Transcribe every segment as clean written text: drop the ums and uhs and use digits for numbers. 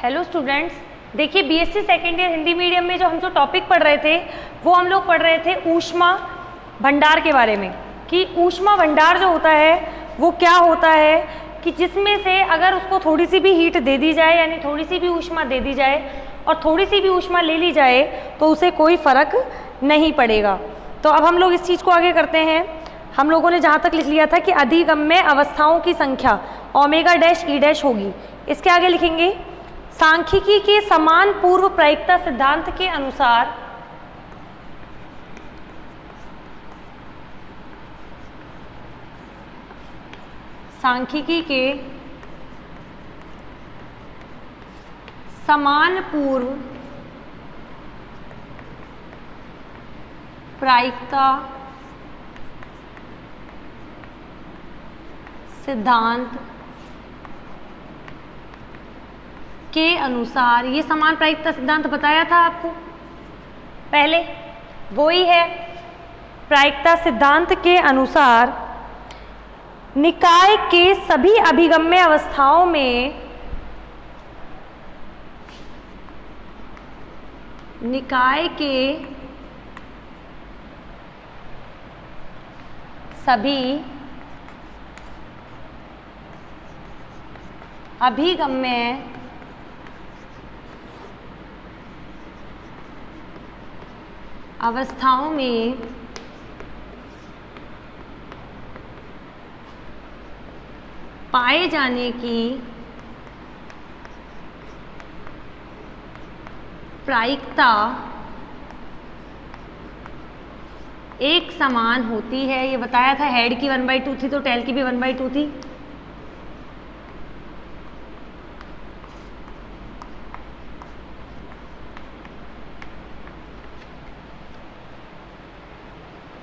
Hello students, देखिए BSc second year Hindi medium में जो टॉपिक पढ़ रहे थे वो हम लोग पढ़ रहे थे ऊष्मा भंडार के बारे में, कि ऊष्मा भंडार जो होता है वो क्या होता है, कि जिसमें से अगर उसको थोड़ी सी भी हीट दे दी जाए, यानी थोड़ी सी भी ऊष्मा दे दी जाए और थोड़ी सी भी ऊष्मा ले ली जाए तो उसे कोई फर्क नहीं पड़ेगा। तो अब हम लोग इस चीज़ को आगे करते हैं। हम लोगों ने जहाँ तक लिख लिया था कि अधिगम्य अवस्थाओं की संख्या ओमेगा डैश ई डैश होगी। इसके आगे लिखेंगे सांख्यिकी के समान पूर्व प्रायिकता सिद्धांत के अनुसार सांख्यिकी के समान पूर्व प्रायिकता सिद्धांत के अनुसार, ये समान प्रायिकता सिद्धांत बताया था आपको पहले, वो ही है। प्रायिकता सिद्धांत के अनुसार निकाय के सभी अभिगम्य अवस्थाओं में निकाय के सभी अभिगम्य अवस्थाओं में पाए जाने की प्रायिकता एक समान होती है। ये बताया था, हेड की 1/2 थी तो टेल की भी 1/2 थी।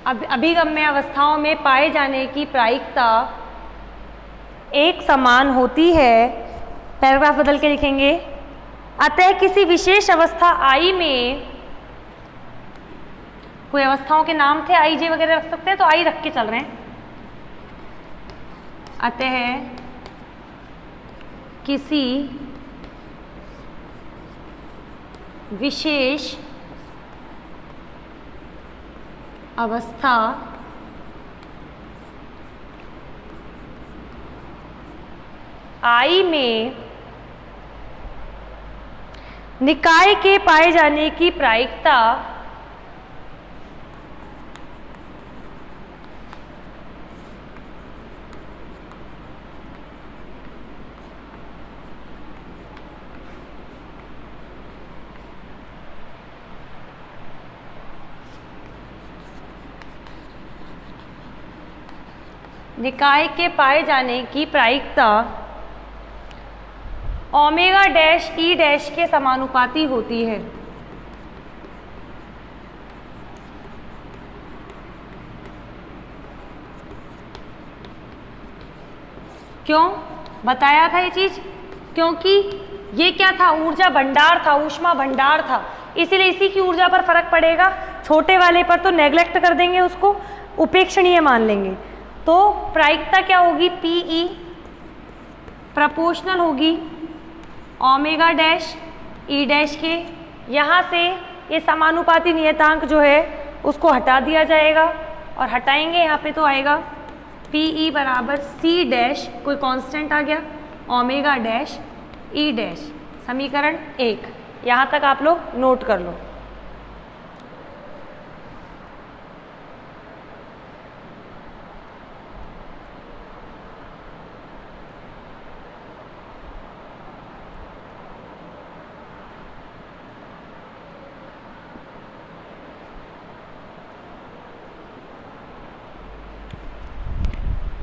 अब अभिगम्य अवस्थाओं में पाए जाने की प्रायिकता एक समान होती है। पैराग्राफ बदल के लिखेंगे, अतः किसी विशेष अवस्था आई में, कोई अवस्थाओं के नाम थे, आई जे वगैरह रख सकते हैं तो आई रख के चल रहे हैं। अतः किसी विशेष अवस्था आई में निकाय के पाए जाने की प्रायिकता निकाय के पाए जाने की प्रायिकता ओमेगा डैश ई डैश के समानुपाती होती है। क्यों बताया था ये चीज? क्योंकि ये क्या था, ऊर्जा भंडार था, ऊष्मा भंडार था, इसीलिए इसी की ऊर्जा पर फर्क पड़ेगा। छोटे वाले पर तो नेग्लेक्ट कर देंगे, उसको उपेक्षणीय मान लेंगे। तो प्रायिकता क्या होगी, पीई प्रोपोर्शनल होगी ओमेगा डैश ई डैश के। यहाँ से ये समानुपाती नियतांक जो है उसको हटा दिया जाएगा, और हटाएंगे यहाँ पे तो आएगा पीई बराबर सी डैश, कोई कांस्टेंट आ गया, ओमेगा डैश ई डैश, समीकरण 1। यहाँ तक आप लोग नोट कर लो।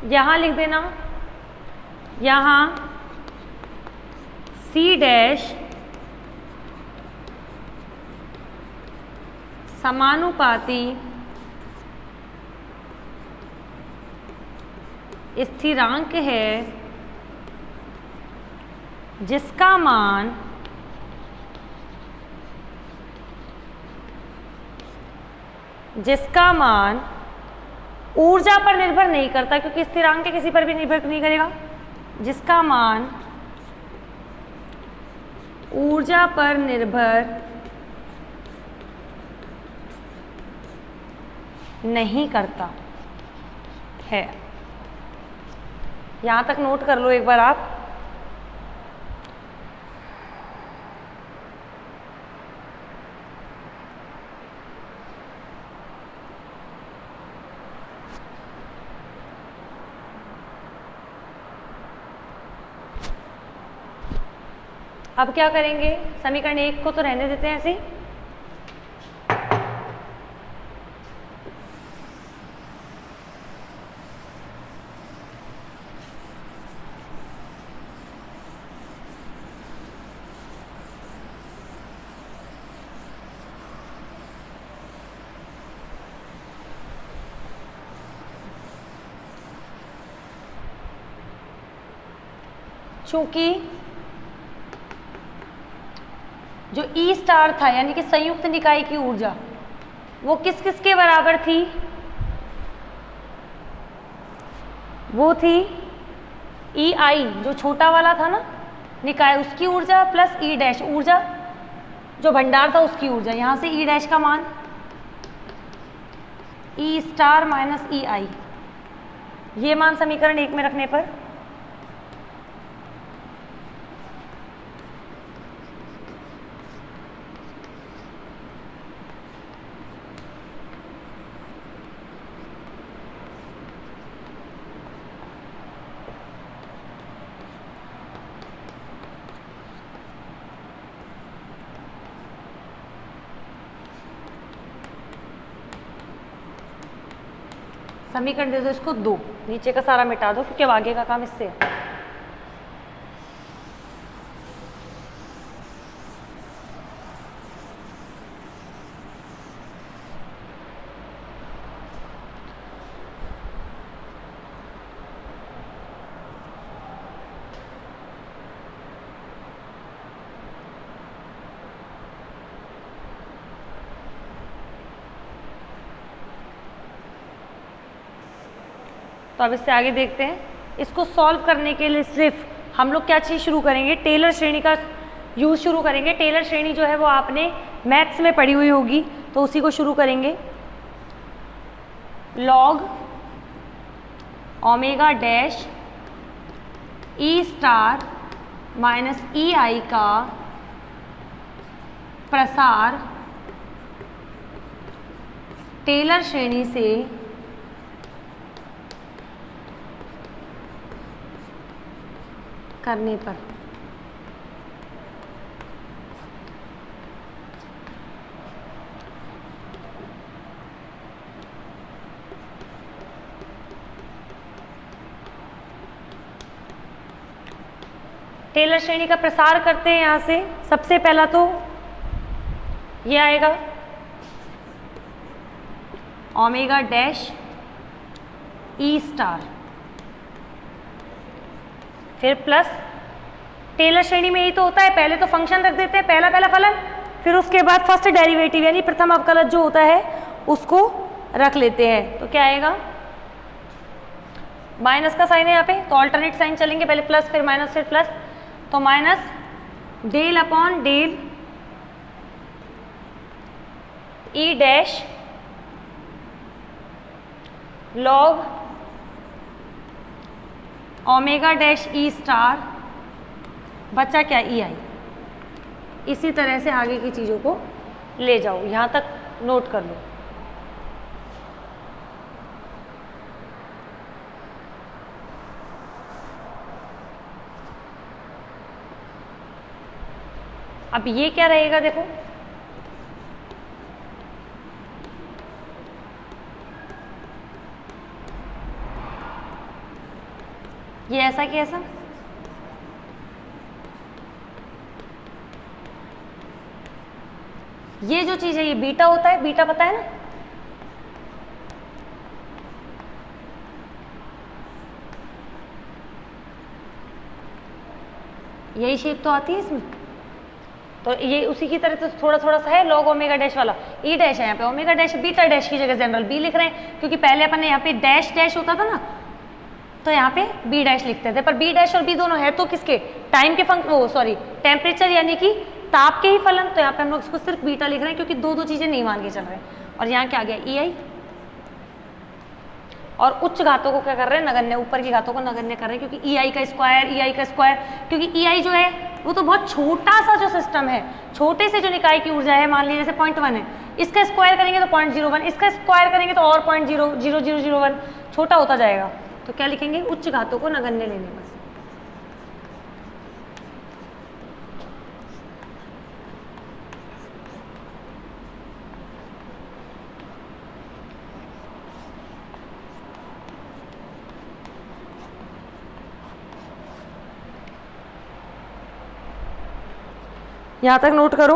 यहाँ लिख देना, यहाँ सी डैश समानुपाती स्थिरांक है जिसका मान ऊर्जा पर निर्भर नहीं करता, क्योंकि स्थिरांक के किसी पर भी निर्भर नहीं करेगा, जिसका मान ऊर्जा पर निर्भर नहीं करता है। यहां तक नोट कर लो एक बार आप। अब क्या करेंगे, समीकरण 1 को तो रहने देते हैं ऐसे ही। चूंकि जो ई स्टार था यानी कि संयुक्त निकाय की ऊर्जा वो किस किस के बराबर थी, वो थी ई आई जो छोटा वाला था ना निकाय उसकी ऊर्जा प्लस ई डैश ऊर्जा जो भंडार था उसकी ऊर्जा। यहां से ई डैश का मान ई स्टार माइनस ई आई, ये मान समीकरण 1 में रखने पर समीकरण दे दो इसको 2, नीचे का सारा मिटा दो क्योंकि अब आगे का काम इससे है। तो अब इससे आगे देखते हैं। इसको सॉल्व करने के लिए सिर्फ हम लोग क्या चीज़ शुरू करेंगे, टेलर श्रेणी का यूज़ शुरू करेंगे। टेलर श्रेणी जो है वो आपने मैथ्स में पढ़ी हुई होगी तो उसी को शुरू करेंगे। Log omega dash e star minus e i का प्रसार टेलर श्रेणी से करने पर टेलर श्रेणी का प्रसार करते हैं। यहां से सबसे पहला तो ये आएगा ओमेगा डैश ई स्टार, फिर प्लस टेलर श्रेणी में यही तो होता है, पहले तो फंक्शन रख देते हैं पहला फलन, फिर उसके बाद फर्स्ट डेरिवेटिव यानी प्रथम अवकलज जो होता है उसको रख लेते हैं। तो क्या आएगा, माइनस का साइन है यहाँ पे तो ऑल्टरनेट साइन चलेंगे, पहले प्लस फिर माइनस फिर प्लस, तो minus del upon del e dash log omega dash e star बचा क्या ई आई। इसी तरह से आगे की चीज़ों को ले जाओ, यहाँ तक नोट कर लो। अब ये क्या रहेगा देखो, ये ऐसा कि ऐसा, ये जो चीज है ये बीटा होता है, बीटा पता है ना, यही शेप तो आती है इसमें, तो ये उसी की तरह तो थोड़ा थोड़ा सा है लॉग ओमेगा डैश वाला, ई डैश है यहाँ पे, ओमेगा डैश बीटा डैश की जगह जनरल बी लिख रहे हैं क्योंकि पहले अपन ने यहाँ पे डैश डैश होता था ना तो यहाँ पे बी डैश लिखते थे, पर बी डैश और बी दोनों है तो किसके, टाइम के फंक्शन, वो सॉरी टेम्परेचर यानी कि ताप के ही फलन, तो यहाँ पे हम लोग इसको सिर्फ बीटा लिख रहे हैं क्योंकि दो दो चीजें नहीं मान के चल रहे हैं। और यहाँ क्या आ गया ई आई, और उच्च घातों को क्या कर रहे हैं, नगण्य, ऊपर की घातों को नगण्य कर रहे हैं क्योंकि ई आई का स्क्वायर, क्योंकि ई आई जो है वो तो बहुत छोटा सा जो सिस्टम है, छोटे से जो निकाय की ऊर्जा है, मान लीजिए जैसे 0.1 है, इसका स्क्वायर करेंगे तो 0.01, इसका स्क्वायर करेंगे तो और 0.0001 छोटा होता जाएगा। तो क्या लिखेंगे, उच्च घातों को नगण्य लेने बस। यहां तक नोट करो।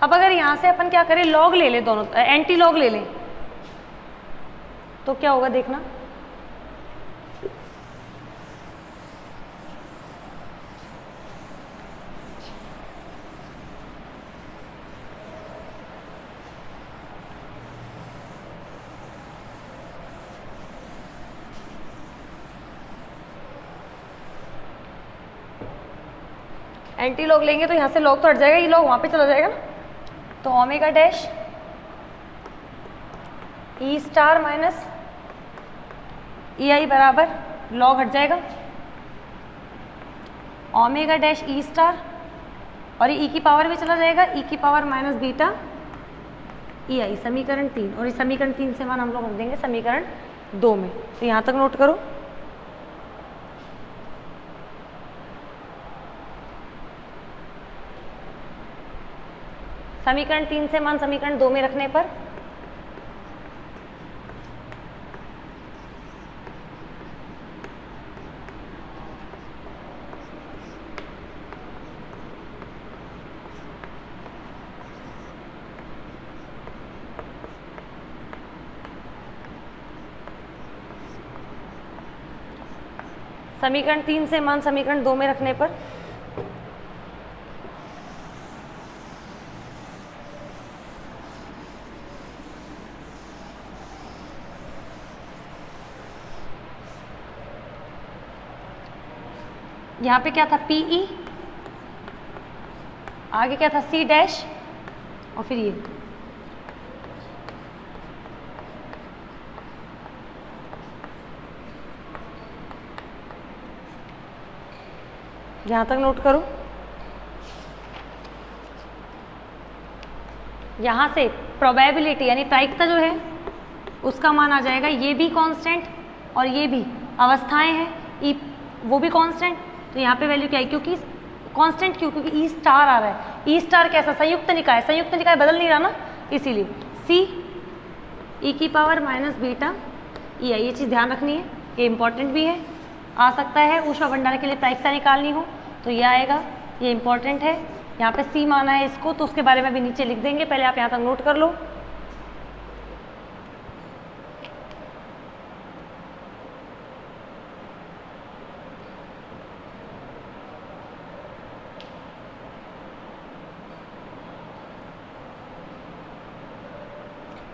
अब अगर यहां से अपन क्या करें, लॉग ले लें, दोनों एंटी लॉग ले लें, तो क्या होगा देखना। एंटी लॉग लेंगे तो यहां से लॉग तो हट जाएगा, ये लॉग वहां पे चला जाएगा ना, तो omega dash e star minus e i बराबर लॉग हट जाएगा ओमेगा डैश ई स्टार, और ये ई की पावर भी चला जाएगा, ई की पावर माइनस बीटा ई आई, समीकरण 3। और इस समीकरण 3 से मान हम लोग रख देंगे समीकरण 2 में। तो यहां तक नोट करो। समीकरण 3 से मान समीकरण 2 में रखने पर समीकरण 3 से मान समीकरण 2 में रखने पर यहाँ पे क्या था पीई, आगे क्या था सी डैश, और फिर ये यहाँ तक नोट करो। यहाँ से प्रोबेबिलिटी यानी प्रायिकता जो है उसका मान आ जाएगा, ये भी कांस्टेंट और ये भी अवस्थाएं हैं, ई वो भी कांस्टेंट, तो यहाँ पे वैल्यू क्या है, क्योंकि कांस्टेंट क्यों, क्योंकि ई स्टार आ रहा है। ई स्टार कैसा, संयुक्त निकाय, संयुक्त निकाय बदल नहीं रहा ना, इसीलिए सी ई की पावर माइनस बीटा ई आई, ये चीज़ ध्यान रखनी है, ये इंपॉर्टेंट भी है। आ सकता है ऊष्मा भंडारण के लिए प्रायिकता निकालनी हो तो ये आएगा, ये इंपॉर्टेंट है। यहाँ पे सी माना है इसको, तो उसके बारे में भी नीचे लिख देंगे, पहले आप यहाँ तक नोट कर लो।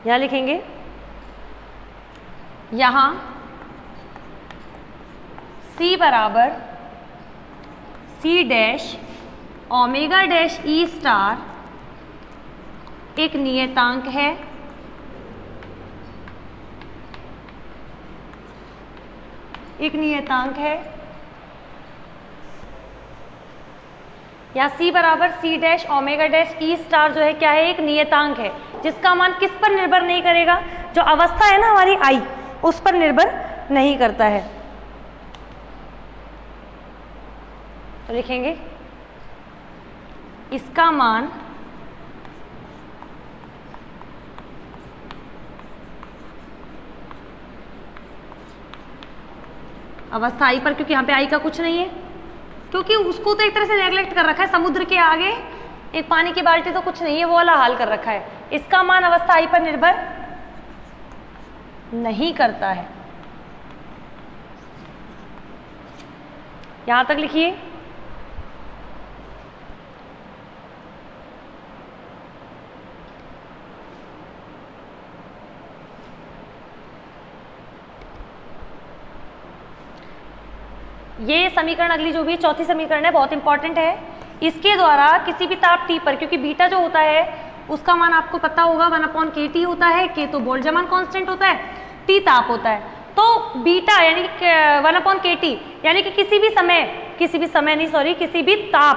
यहाँ लिखेंगे, यहाँ C बराबर C dash omega dash e star एक नियतांक है, एक नियतांक है। या C बराबर C dash omega dash e star जो है क्या है, एक नियतांक है, जिसका मान किस पर निर्भर नहीं करेगा, जो अवस्था है ना हमारी I, उस पर निर्भर नहीं करता है। तो लिखेंगे इसका मान अवस्था I पर, क्योंकि यहाँ पे I का कुछ नहीं है, क्योंकि उसको तो एक तरह से नेग्लेक्ट कर रखा है, समुद्र के आगे एक पानी की बाल्टी तो कुछ नहीं है, वो वाला हाल कर रखा है। इसका मान अवस्था I पर निर्भर नहीं करता है। यहां तक लिखिए। ये समीकरण अगली जो भी चौथी समीकरण है बहुत इंपॉर्टेंट है। इसके द्वारा किसी भी ताप T पर, क्योंकि बीटा जो होता है उसका मान आपको पता होगा 1/kT होता है, K तो बोल्ट्जमान कांस्टेंट होता है, T ताप होता है। तो बीटा यानी 1/kT यानी कि किसी भी ताप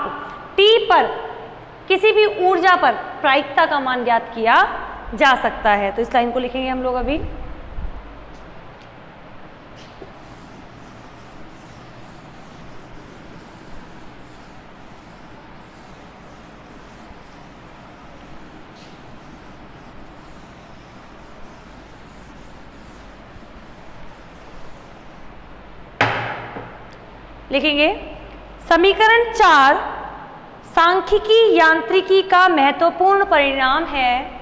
T पर किसी भी ऊर्जा पर प्रायिकता का मान ज्ञात किया जा सकता है। तो इस लाइन को लिखेंगे हम लोग अभी। लिखेंगे समीकरण 4 सांख्यिकी यांत्रिकी का महत्वपूर्ण परिणाम है।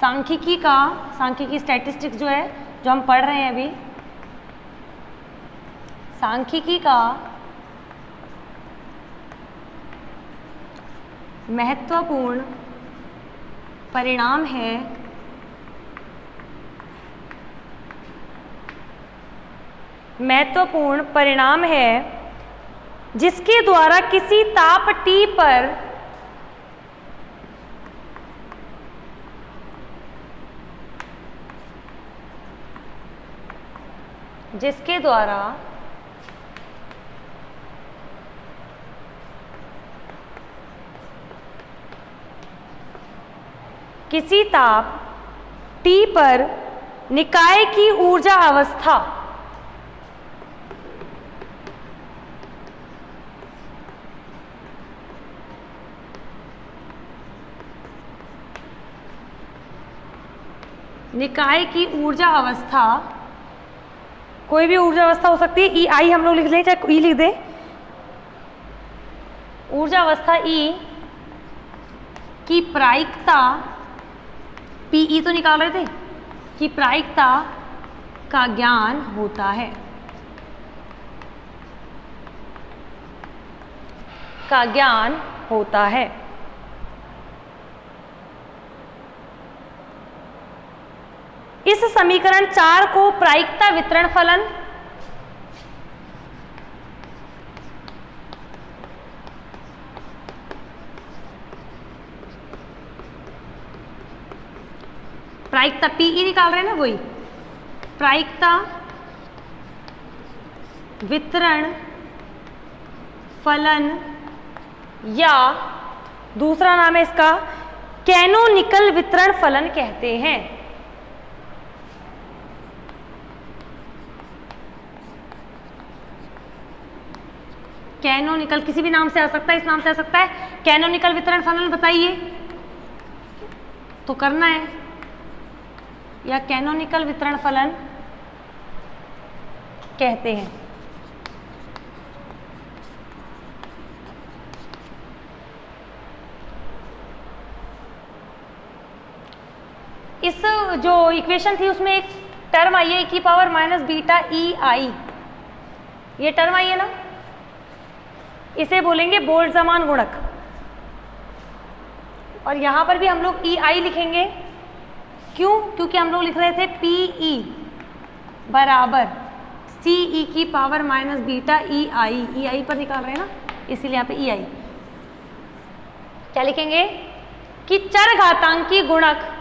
सांख्यिकी स्टैटिस्टिक्स जो है जो हम पढ़ रहे हैं अभी, सांख्यिकी का महत्वपूर्ण परिणाम है जिसके द्वारा किसी ताप T पर निकाय की ऊर्जा अवस्था कोई भी ऊर्जा अवस्था हो सकती है, EI हम लोग लिख लें चाहे E लिख दें। ऊर्जा अवस्था E की प्रायिकता, PE तो निकाल रहे थे, की प्रायिकता का ज्ञान होता है। इस समीकरण 4 को प्रायिकता वितरण फलन प्रायिकता PE निकाल रहे हैं ना, वही प्रायिकता वितरण फलन, या दूसरा नाम है इसका कैनोनिकल वितरण फलन कहते हैं। कैनोनिकल किसी भी नाम से आ सकता है, इस नाम से आ सकता है। कैनोनिकल वितरण फलन बताइए तो करना है, या कैनोनिकल वितरण फलन कहते हैं। इस जो इक्वेशन थी उसमें एक टर्म आई है e⁻β⁡ei, ये टर्म आई है ना, इसे बोलेंगे बोल्ट्जमान गुणक। और यहां पर भी हम लोग EI लिखेंगे, क्यों? क्योंकि हम लोग लिख रहे थे PE बराबर CE⁻β⁡ei, EI पर निकाल रहे हैं ना, इसीलिए यहाँ पे EI। क्या लिखेंगे कि चरघातांकी गुणक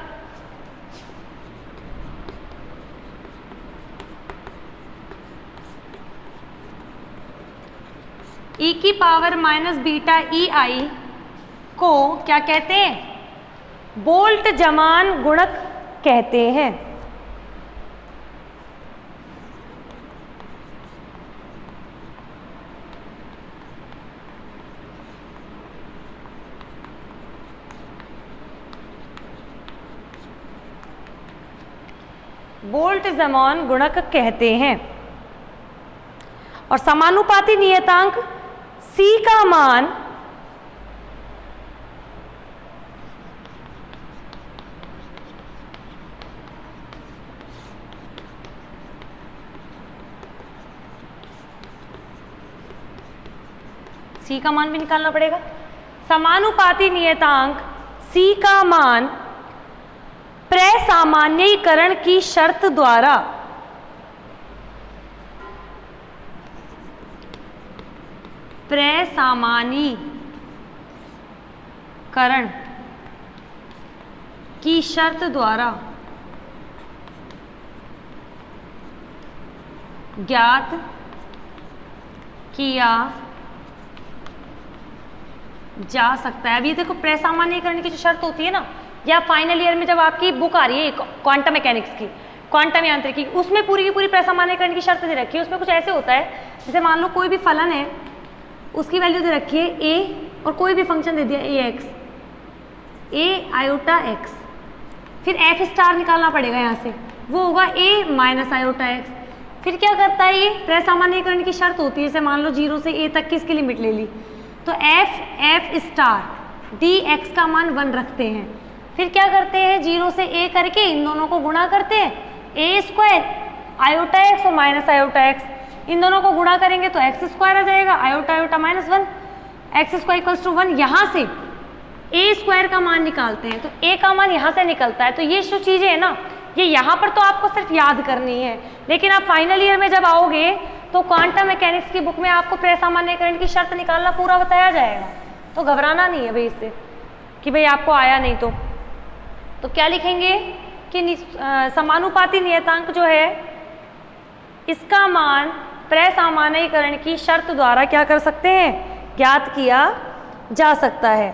e⁻β⁡ei को क्या कहते हैं? बोल्ट्जमान गुणक कहते हैं। बोल्ट्जमान गुणक कहते हैं। और समानुपाती नियतांक C का मान C का मान भी निकालना पड़ेगा। समानुपाती नियतांक C का मान प्रसामान्यीकरण की शर्त द्वारा प्रसामान्यीकरण की शर्त द्वारा ज्ञात किया जा सकता है। अब ये देखो प्रसामान्यीकरण की जो शर्त होती है ना, या फाइनल ईयर में जब आपकी बुक आ रही है क्वांटम मैकेनिक्स की, क्वांटम यांत्रिकी, उसमें पूरी की पूरी प्रसामान्यीकरण की शर्त दे रखी है। उसमें कुछ ऐसे होता है, जैसे मान लो कोई भी फलन है, उसकी वैल्यू दे रखी है a, और कोई भी फंक्शन दे दिया ax, a आयोटा x, फिर f स्टार निकालना पड़ेगा यहाँ से, वो होगा a माइनस आयोटा x। फिर क्या करता है ये, प्रसामान्यीकरण की शर्त होती है, जैसे मान लो 0 से a तक की इसकी लिमिट ले ली, तो f स्टार dx का मान 1 रखते हैं। फिर क्या करते हैं, 0 से a करके इन दोनों को गुणा करते हैं, a स्क्वायर आयोटा x और माइनस आयोटा x, इन दोनों को गुणा करेंगे तो x स्क्वायर आ जाएगा, iota iota minus 1, x square equals to 1। यहाँ से a स्क्वायर का मान निकालते हैं, तो a का मान यहाँ से निकलता है। तो ये जो चीज़ें हैं ना, ये यहाँ पर तो आपको सिर्फ याद करनी है, लेकिन आप फाइनल ईयर में जब आओगे तो क्वांटम मैकेनिक्स की बुक में आपको प्रसामान्यीकरण की शर्त निकालना पूरा बताया जाएगा। तो घबराना नहीं है भाई इससे कि भाई आपको आया नहीं। तो क्या लिखेंगे कि समानुपाती नियतांक जो है इसका मान प्रसामान्यीकरण की शर्त द्वारा क्या कर सकते हैं, ज्ञात किया जा सकता है।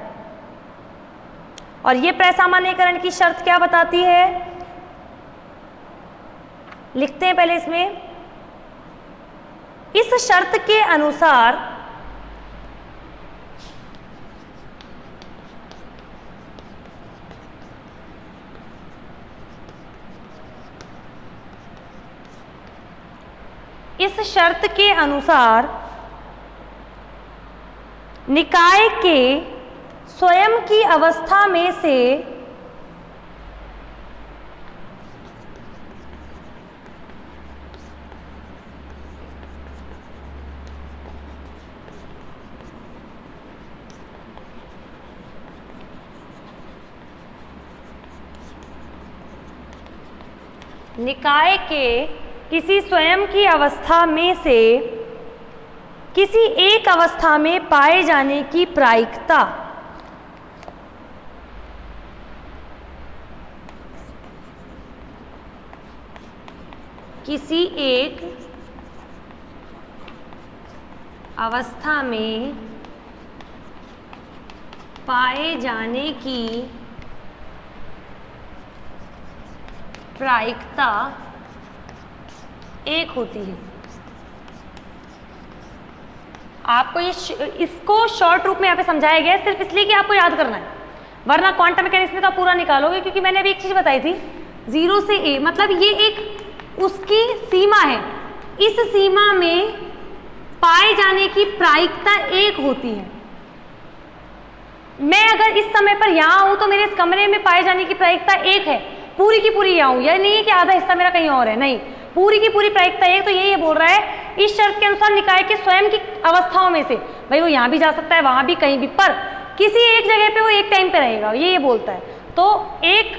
और ये प्रसामान्यीकरण की शर्त क्या बताती है, लिखते हैं पहले इसमें, इस शर्त के अनुसार निकाय के स्वयं की अवस्था में से निकाय के किसी स्वयं की अवस्था में से किसी एक अवस्था में पाए जाने की प्रायिकता किसी एक अवस्था में पाए जाने की प्रायिकता एक होती है। आपको इसको शॉर्ट रूप में यहाँ पे समझाया गया है सिर्फ इसलिए कि आपको याद करना है, वरना क्वांटम मैकेनिक्स में तो आप पूरा निकालोगे, क्योंकि मैंने अभी एक चीज बताई थी 0 से a, मतलब ये एक उसकी सीमा है, इस सीमा में पाए जाने की प्रायिकता एक होती है। मैं अगर इस समय पर यहाँ हूं तो मेरे इस कमरे में पाए जाने की प्रायिकता एक है, पूरी की पूरी यहाँ हूं, यह नहीं है कि आधा हिस्सा मेरा कहीं और है, नहीं, पूरी की पूरी प्रायिकता एक। तो ये बोल रहा है इस शर्त के अनुसार निकाय के स्वयं की अवस्थाओं में से, भाई वो यहाँ भी जा सकता है, वहां भी, कहीं भी, पर किसी एक जगह पे वो एक टाइम पे रहेगा, ये बोलता है। तो एक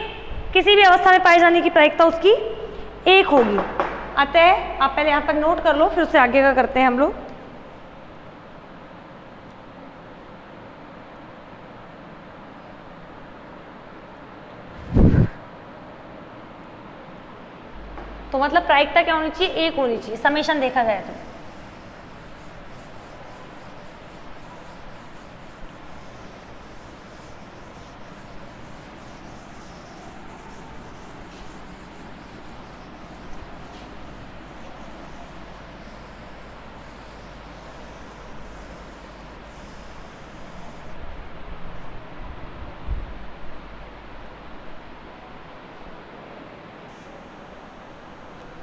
किसी भी अवस्था में पाए जाने की प्रायिकता उसकी एक होगी। अतः आप पहले यहाँ पर नोट कर लो, फिर उससे आगे का करते हैं हम लोग। तो मतलब प्रायिकता क्या होनी चाहिए, एक होनी चाहिए, समेशन देखा जाए तो।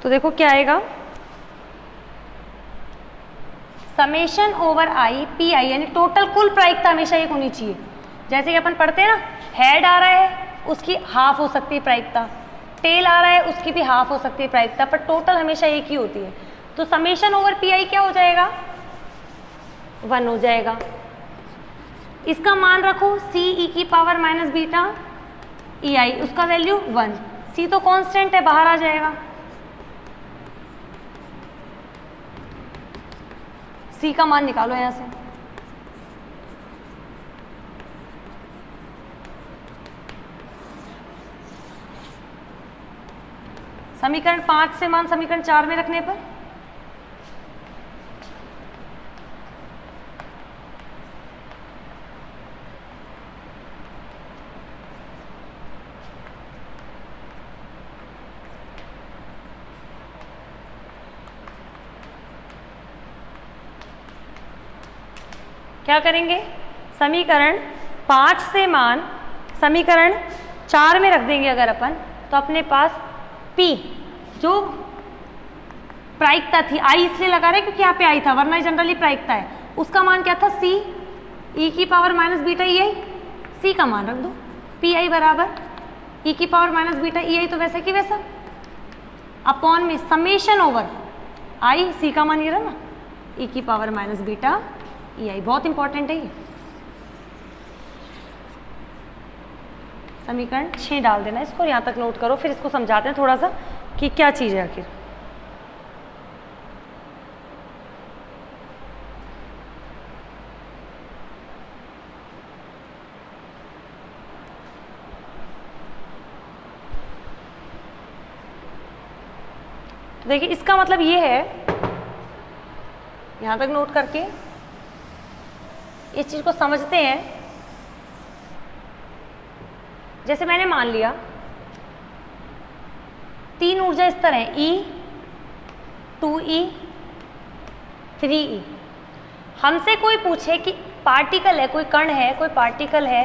तो देखो क्या आएगा, summation over I P I, यानी टोटल कुल प्रायिकता हमेशा एक होनी चाहिए। जैसे कि अपन पढ़ते हैं ना, हेड आ रहा है उसकी हाफ हो सकती है प्रायिकता, टेल आ रहा है उसकी भी हाफ हो सकती है प्रायिकता, पर टोटल हमेशा एक ही होती है। तो समेशन ओवर पी आई क्या हो जाएगा, 1 हो जाएगा। इसका मान रखो सी ई की पावर माइनस बीटा ई आई, उसका वैल्यू 1। C तो कांस्टेंट है, बाहर आ जाएगा। C का मान निकालो यहां से। समीकरण 5 से मान समीकरण 4 में रखने पर क्या करेंगे, समीकरण 5 से मान समीकरण 4 में रख देंगे अगर अपन, तो अपने पास P जो प्रायिकता थी, I इसलिए लगा रहे क्योंकि यहाँ पे I था, वरना जनरली प्रायिकता है, उसका मान क्या था C e की पावर माइनस बीटा ई आई। C का मान रख दो, Pi बराबर e की पावर माइनस बीटा ई आई, तो वैसा कि वैसा अपॉन में समेशन ओवर I, C का मान ये रहा ना, e की पावर माइनस बीटा ई आई। बहुत इंपॉर्टेंट है ये। समीकरण 6 डाल देना, इसको यहाँ तक नोट करो, फिर इसको समझाते हैं थोड़ा सा कि क्या चीज़ है आखिर। तो देखिए इसका मतलब ये है, यहाँ तक नोट करके इस चीज़ को समझते हैं। जैसे मैंने मान लिया 3 ऊर्जा स्तर हैं, E, 2E, 3E। हमसे कोई पूछे कि पार्टिकल है, कोई कण है, कोई पार्टिकल है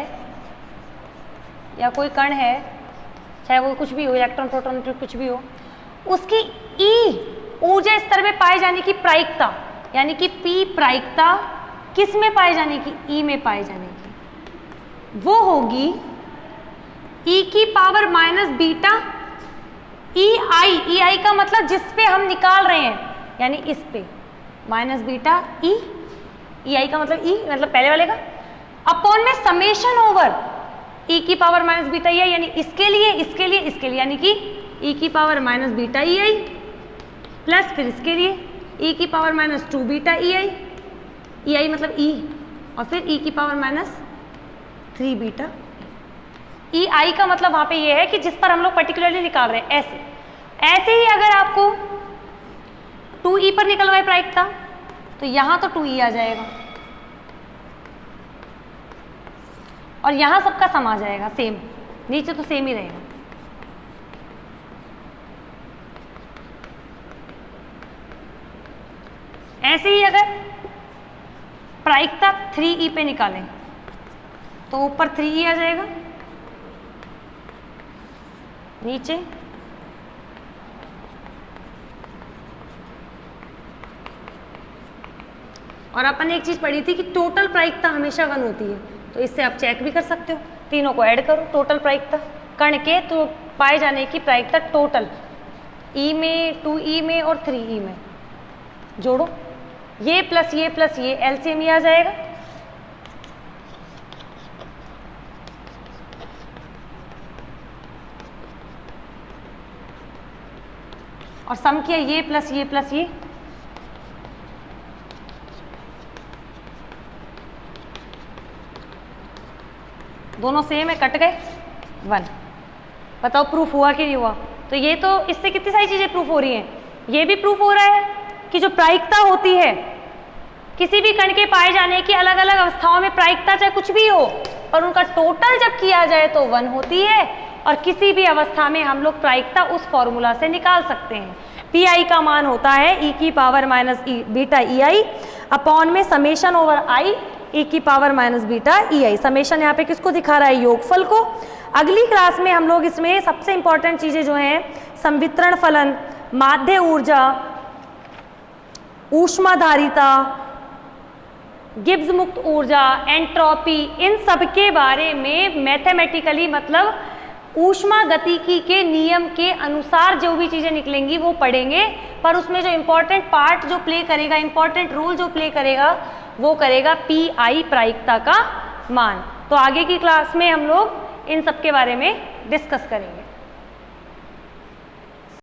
या कोई कण है, चाहे वो कुछ भी हो, इलेक्ट्रॉन प्रोटॉन कुछ भी हो, उसकी E ऊर्जा स्तर में पाए जाने की प्रायिकता, यानी कि P प्रायिकता किस में पाए जाने की, E में पाए जाने की, वो होगी e की power minus beta E i का मतलब जिस पे हम निकाल रहे हैं, यानी इस पे माइनस बीटा ई आई का मतलब पहले वाले का, अपॉन में समेशन ओवर e की पावर माइनस बीटा ई आई, यानी इसके लिए इसके लिए इसके लिए, यानी कि e की पावर माइनस बीटा ई आई प्लस फिर इसके लिए e की पावर माइनस 2 बीटा ई आई मतलब e, और फिर e की power minus 3 beta E i का मतलब वहां पे ये है कि जिस पर हम लोग पर्टिकुलरली निकाल रहे हैं। ऐसे ही अगर आपको 2e पर निकलवाए प्रायिकता, तो यहां तो 2e आ जाएगा और यहां सबका सम आ जाएगा सेम, नीचे तो सेम ही रहेगा। ऐसे ही अगर प्रायिकता 3e पे निकालें तो ऊपर 3e आ जाएगा, नीचे और अपन एक चीज पढ़ी थी कि टोटल प्रायिकता हमेशा 1 होती है, तो इससे आप चेक भी कर सकते हो। तीनों को ऐड करो, टोटल प्रायिकता कण के तो पाए जाने की प्रायिकता टोटल E में, 2E में और 3E में जोड़ो, ये प्लस ये एलसीएम ही आ जाएगा। और सम किया ये प्लस ये, दोनों सेम है, कट गए 1। बताओ प्रूफ हुआ कि नहीं हुआ? तो ये तो इससे कितनी सारी चीजें प्रूफ हो रही हैं। ये भी प्रूफ हो रहा है कि जो प्रायिकता होती है किसी भी कण के पाए जाने की, अलग अलग अवस्थाओं में प्रायिकता चाहे कुछ भी हो, पर उनका टोटल जब किया जाए तो 1 होती है। और किसी भी अवस्था में हम लोग प्रायिकता उस फॉर्मूला से निकाल सकते हैं। पी आई का मान होता है e की पावर माइनस बीटा ई आई अपॉन में समेशन ओवर आई e की पावर माइनस बीटा ई आई। समेशन यहाँ पे किसको दिखा रहा है? योगफल को। अगली क्लास में हम लोग इसमें सबसे इंपॉर्टेंट चीजें जो हैं, संवितरण फलन, माध्य ऊर्जा, ऊष्माधारिता, गिब्स मुक्त ऊर्जा, एंट्रोपी, इन सब के बारे में मैथमेटिकली मतलब ऊष्मा गतिकी के नियम के अनुसार जो भी चीजें निकलेंगी वो पढ़ेंगे। पर उसमें जो इम्पोर्टेंट पार्ट जो प्ले करेगा, इम्पोर्टेंट रोल जो प्ले करेगा, वो करेगा पी आई प्रायिकता का मान। तो आगे की क्लास में हम लोग इन सब के बारे में डिस्कस करेंगे।